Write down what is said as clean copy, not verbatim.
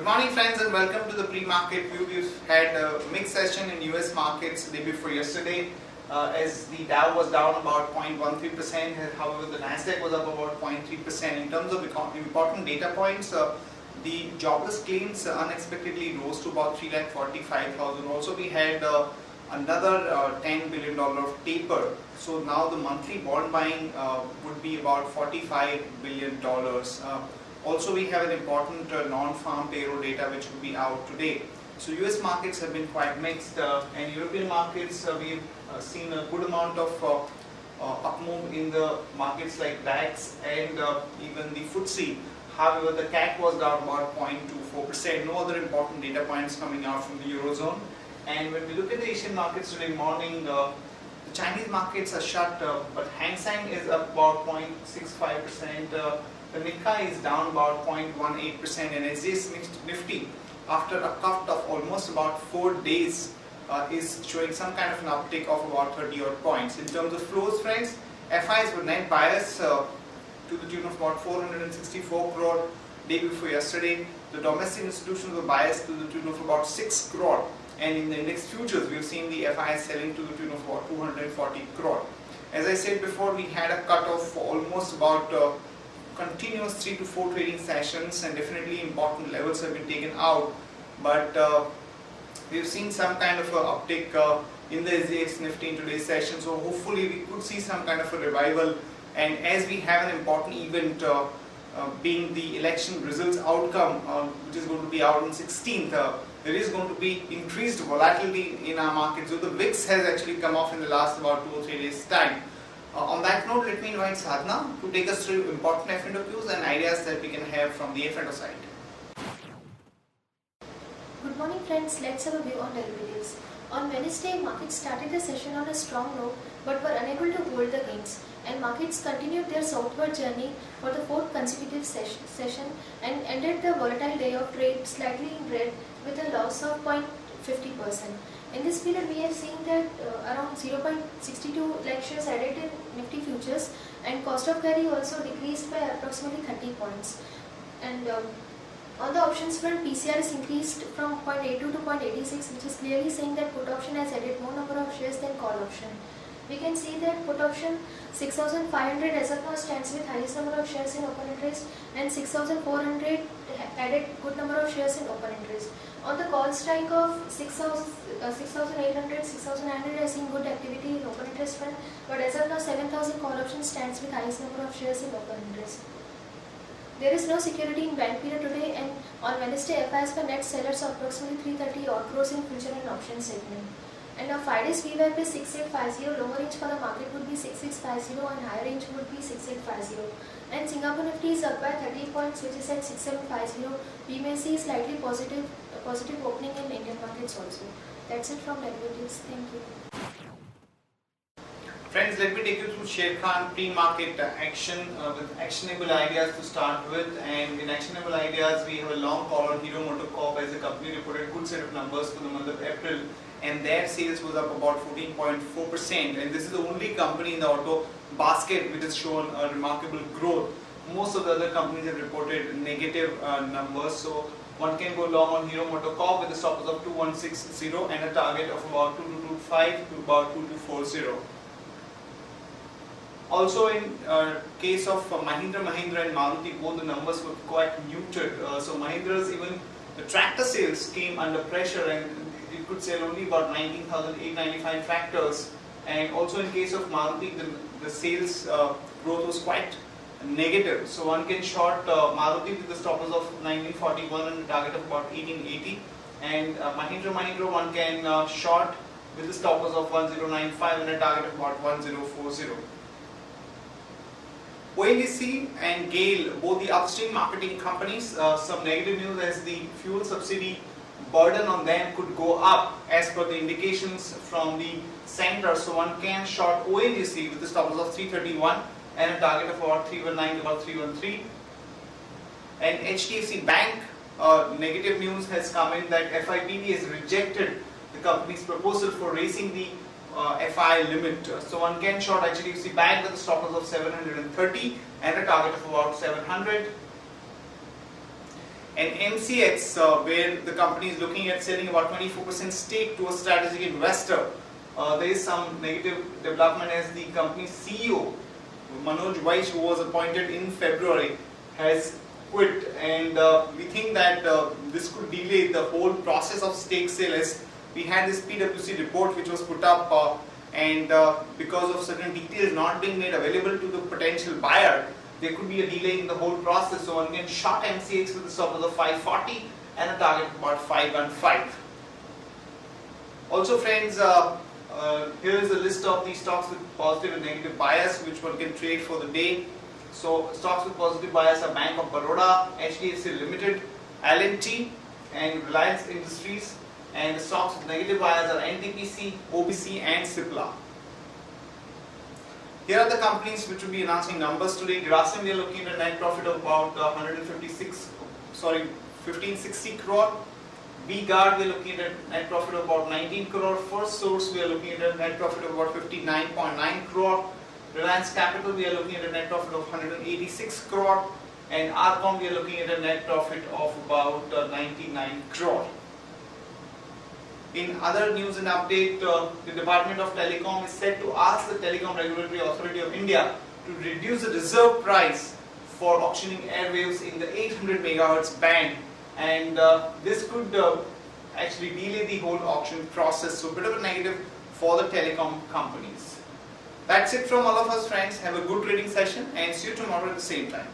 Good morning friends and welcome to the pre-market view. We've had a mixed session in US markets the day before yesterday as the Dow was down about 0.13%, however the Nasdaq was up about 0.3%. In terms of important data points, the jobless claims unexpectedly rose to about 3,45,000. Also we had another $10 billion of taper. So now the monthly bond buying would be about $45 billion. Also we have an important non-farm payroll data which will be out today. So US markets have been quite mixed and European markets we've seen a good amount of up move in the markets like DAX and even the FTSE. However, the CAC was down about 0.24%. No other important data points coming out from the Eurozone. And when we look at the Asian markets today morning, the Chinese markets are shut, but Hang Seng is up about 0.65%. The Nikkei is down about 0.18% and SGX Nifty, after a cut of almost about 4 days, is showing some kind of an uptick of about 30 odd points. In terms of flows, friends, FIs were net buyers to the tune of about 464 crore day before yesterday. The domestic institutions were buyers to the tune of about 6 crore. And in the index futures, we've seen the FIs selling to the tune of about 240 crore. As I said before, we had a cut of almost about continuous 3 to 4 trading sessions, and definitely important levels have been taken out. But we've seen some kind of a uptick in the SGX Nifty in today's session. So hopefully we could see some kind of a revival. And as we have an important event being the election results outcome, which is going to be out on 16th, there is going to be increased volatility in our markets. So the VIX has actually come off in the last about 2 or 3 days time. On that note, let me invite Sadhna to take us through important F&O cues and ideas that we can have from the F&O side. Good morning friends, let's have a view on derivatives. On Wednesday, markets started the session on a strong note but were unable to hold the gains, and markets continued their southward journey for the 4th consecutive session and ended the volatile day of trade slightly in red with a loss of 0.50%. In this period, we have seen that around 0.62 lakh shares added in Nifty futures, and cost of carry also decreased by approximately 30 points. And on the options front, PCR is increased from 0.82 to 0.86, which is clearly saying that put option has added more number of shares than call option. We can see that put option 6,500 as of now stands with highest number of shares in open interest, and 6,400 added good number of shares in open interest. On the call strike of 6,800, 6,900 has seen good activity in open interest fund, but as of now 7,000 call option stands with highest number of shares in open interest. There is no security in band period today, and on Wednesday FIs were net sellers of approximately 330 odd crores in future and option segment. And on Friday's VWAP is 6850, lower range for the market would be 6650 and higher range would be 6850. And Singapore Nifty is up by 30 points, which is at 6750. We may see slightly positive opening in Indian markets also. That's it from derivatives. Thank you. Friends, let me take you through Sharekhan pre-market action with actionable ideas to start with. And in actionable ideas, we have a long call on Hero MotoCorp as the company reported good set of numbers for the month of April, and their sales was up about 14.4%. And this is the only company in the auto basket which has shown a remarkable growth. Most of the other companies have reported negative numbers. So one can go long on Hero MotoCorp with a stop loss of 2160 and a target of about 2225 to about 2240. Also in case of Mahindra and Maruti, both the numbers were quite muted. So Mahindra's even the tractor sales came under pressure, and it could sell only about 19,895 tractors. And also in case of Maruti, the sales growth was quite negative. So one can short Maruti with the stop loss of 1941 and a target of about 1880. And Mahindra one can short with the stop loss of 1095 and a target of about 1040. ONGC and GAIL, both the upstream marketing companies, some negative news as the fuel subsidy burden on them could go up as per the indications from the center. So one can short ONGC with the stop loss of 331 and a target of about 319 to about 313. And HDFC Bank, negative news has come in that FIPB has rejected the company's proposal for raising the FI limit. So one can short HDFC Bank with a stop loss of 730 and a target of about 700. and MCX, where the company is looking at selling about 24% stake to a strategic investor. There is some negative development as the company's CEO, Manoj Vaish, who was appointed in February, has quit, and we think that this could delay the whole process of stake sale, as we had this PwC report which was put up and because of certain details not being made available to the potential buyer, there could be a delay in the whole process. So one can short MCX with a stop loss of 540 and a target of about 515. Also friends, here is a list of the stocks with positive and negative bias which one can trade for the day. So stocks with positive bias are Bank of Baroda, HDFC Limited, L&T and Reliance Industries, and the stocks with negative bias are NTPC, OBC and Cipla. Here are the companies which will be announcing numbers today. Grasim, we are looking at a net profit of about 1560 crore. V-Guard, we are looking at a net profit of about 19 crore. First Source, we are looking at a net profit of about 59.9 crore. Reliance Capital, we are looking at a net profit of 186 crore. And Arcom, we are looking at a net profit of about 99 crore. In other news and update, the Department of Telecom is set to ask the Telecom Regulatory Authority of India to reduce the reserve price for auctioning airwaves in the 800 MHz band, and this could actually delay the whole auction process. So a bit of a negative for the telecom companies. That's it from all of us friends. Have a good trading session and see you tomorrow at the same time.